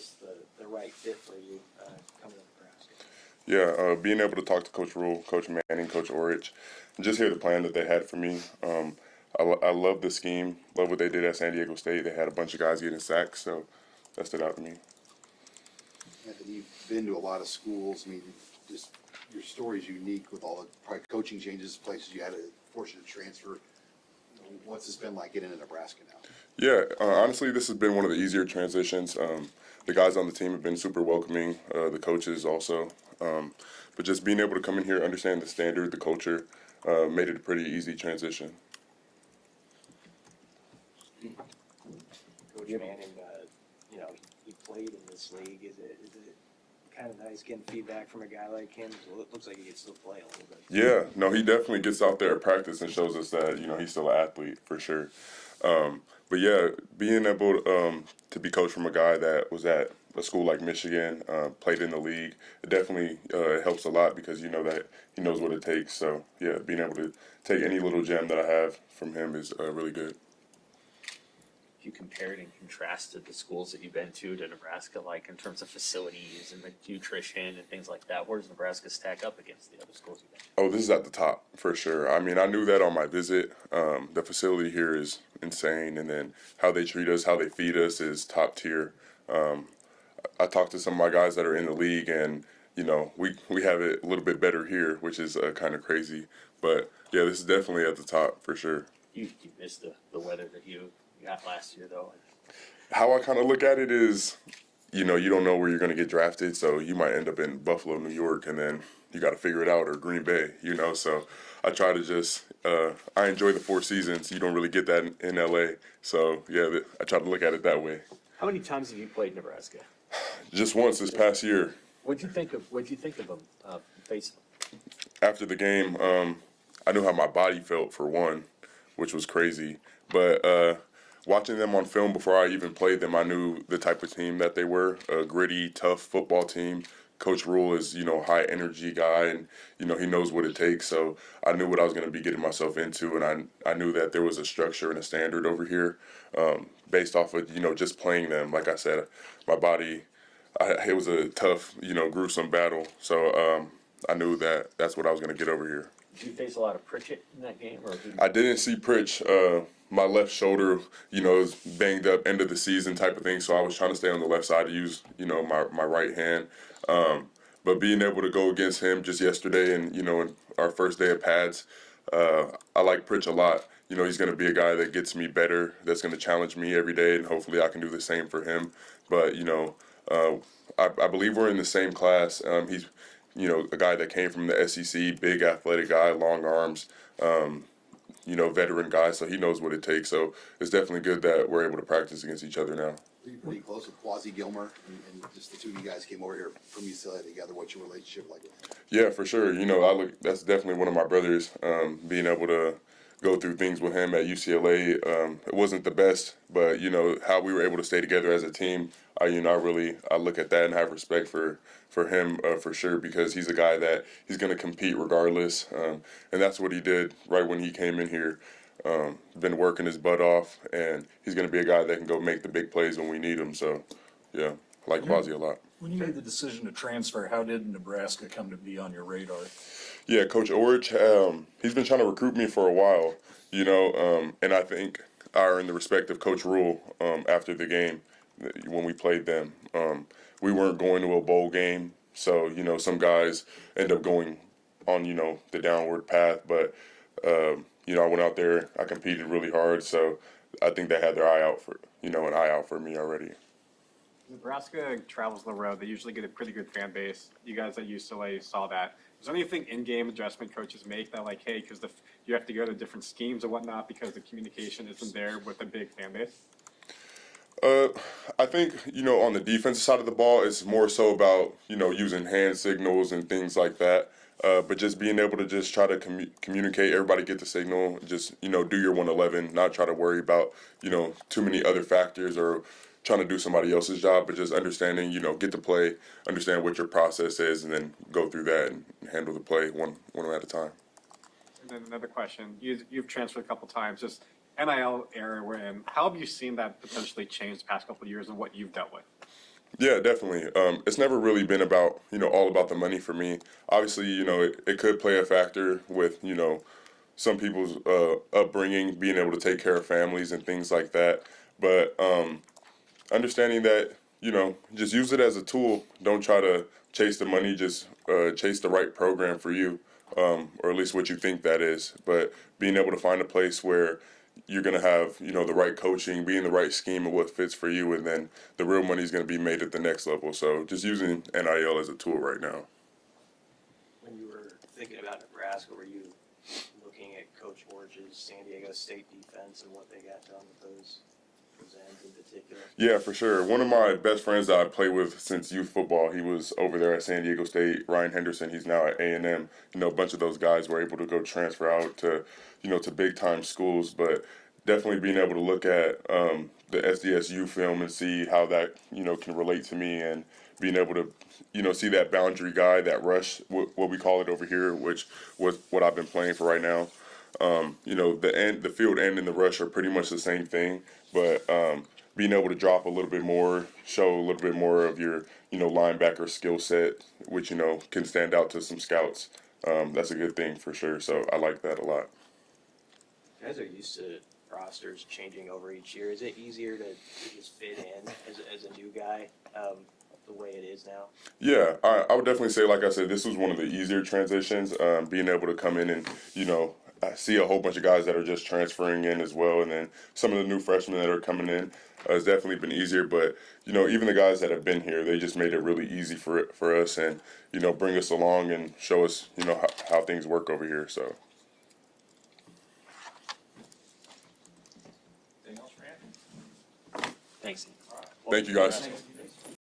this the right fit for you coming to Nebraska? Yeah, being able to talk to Coach Rule, Coach Manning, Coach Orich, and just hear the plan that they had for me. I love the scheme, love what they did at San Diego State. They had a bunch of guys getting sacks, so that stood out to me. Anthony, you've been to a lot of schools. I mean, just your story is unique with all the probably coaching changes, places you had to force you to transfer. What's this been like getting into Nebraska now? Yeah, honestly, this has been one of the easier transitions. The guys on the team have been super welcoming, the coaches also. But just being able to come in here, understand the standard, the culture, made it a pretty easy transition. Coach Manning, he played in this league. Is it kind of nice getting feedback from a guy like him? So it looks like he can still play a little bit. Yeah, no, he definitely gets out there at practice and shows us that he's still an athlete for sure. But yeah, being able to be coached from a guy that was at a school like Michigan, played in the league, it definitely helps a lot because you know that he knows what it takes. So yeah, being able to take any little gem that I have from him is really good. If you compared and contrasted the schools that you've been to Nebraska, like in terms of facilities and the nutrition and things like that, where does Nebraska stack up against the other schools you've been to? Oh, this is at the top for sure. I mean, I knew that on my visit. The facility here is insane, and then how they treat us, how they feed us is top tier. I talked to some of my guys that are in the league, and we have it a little bit better here, which is kind of crazy. But yeah, this is definitely at the top for sure. You missed the weather that you got last year, though. How I kind of look at it is, you don't know where you're going to get drafted, so you might end up in Buffalo, New York, and then you got to figure it out, or Green Bay, So I try to just, I enjoy the 4 seasons. You don't really get that in LA, so yeah, I try to look at it that way. How many times have you played Nebraska? Just once this past year. What'd you think of them facing them? After the game, I knew how my body felt for one, which was crazy, but watching them on film before I even played them, I knew the type of team that they were, a gritty, tough football team. Coach Rule is, high energy guy, and, he knows what it takes. So I knew what I was going to be getting myself into, and I knew that there was a structure and a standard over here based off of, just playing them. Like I said, my body, it was a tough, gruesome battle. So I knew that that's what I was going to get over here. Did you face a lot of Pritchett in that game? I didn't see Pritch. My left shoulder, was banged up end of the season type of thing, so I was trying to stay on the left side to use, my right hand. But being able to go against him just yesterday and, in our first day of pads, I like Pritch a lot. He's going to be a guy that gets me better, that's going to challenge me every day, and hopefully I can do the same for him. But, I believe we're in the same class. He's, a guy that came from the SEC, big athletic guy, long arms, veteran guy, so he knows what it takes. So it's definitely good that we're able to practice against each other now. Are you pretty close with Quasi Gilmer and just the two of you guys came over here from UCLA together? What's your relationship like with him? Yeah, for sure. That's definitely one of my brothers. Being able to go through things with him at UCLA, it wasn't the best, but how we were able to stay together as a team. I look at that and have respect for him for sure, because he's a guy that he's going to compete regardless, and that's what he did right when he came in here. Been working his butt off, and he's going to be a guy that can go make the big plays when we need him. So, yeah, I like Quasi a lot. When you made the decision to transfer, how did Nebraska come to be on your radar? Yeah, Coach Orich, he's been trying to recruit me for a while, and I think I earned the respect of Coach Rule after the game when we played them. We weren't going to a bowl game, so, some guys end up going on, the downward path, but, I went out there, I competed really hard, so I think they had their eye out for me already. Nebraska travels the road. They usually get a pretty good fan base. You guys at UCLA saw that. Is there anything in-game adjustment coaches make that, like, hey, because you have to go to different schemes and whatnot because the communication isn't there with a big fan base? I think, on the defensive side of the ball, it's more so about, using hand signals and things like that. But just being able to just try to communicate, everybody get the signal, just, do your 111, not try to worry about, too many other factors or trying to do somebody else's job, but just understanding, get to play, understand what your process is, and then go through that and handle the play one at a time. And then another question. You've transferred a couple times. Just NIL era we're in. How have you seen that potentially change the past couple of years and what you've dealt with? Yeah, definitely. It's never really been about, all about the money for me. Obviously, it could play a factor with, some people's upbringing, being able to take care of families and things like that. But understanding that, just use it as a tool. Don't try to chase the money, just chase the right program for you, or at least what you think that is. But being able to find a place where you're going to have, the right coaching, be in the right scheme of what fits for you, and then the real money is going to be made at the next level. So just using NIL as a tool right now. When you were thinking about Nebraska, were you looking at Coach Orge's San Diego State defense and what they got done with those ends in particular? Yeah, for sure. One of my best friends that I played with since youth football, he was over there at San Diego State. Ryan Henderson, he's now at A&M. A bunch of those guys were able to go transfer out to, to big time schools. But definitely being able to look at the SDSU film and see how that, can relate to me, and being able to, see that boundary guy, that rush, what we call it over here, which was what I've been playing for right now. The field end and the rush are pretty much the same thing, but being able to drop a little bit more, show a little bit more of your, linebacker skill set, which, can stand out to some scouts. That's a good thing for sure. So I like that a lot. You guys are used to rosters changing over each year. Is it easier to just fit in as a new guy the way it is now? Yeah, I would definitely say, like I said, this was one of the easier transitions. Being able to come in and, I see a whole bunch of guys that are just transferring in as well, and then some of the new freshmen that are coming in. It's definitely been easier, but even the guys that have been here, they just made it really easy for us, and bring us along and show us how things work over here. So Anything else, Randy? Thanks. thank you guys. Thanks.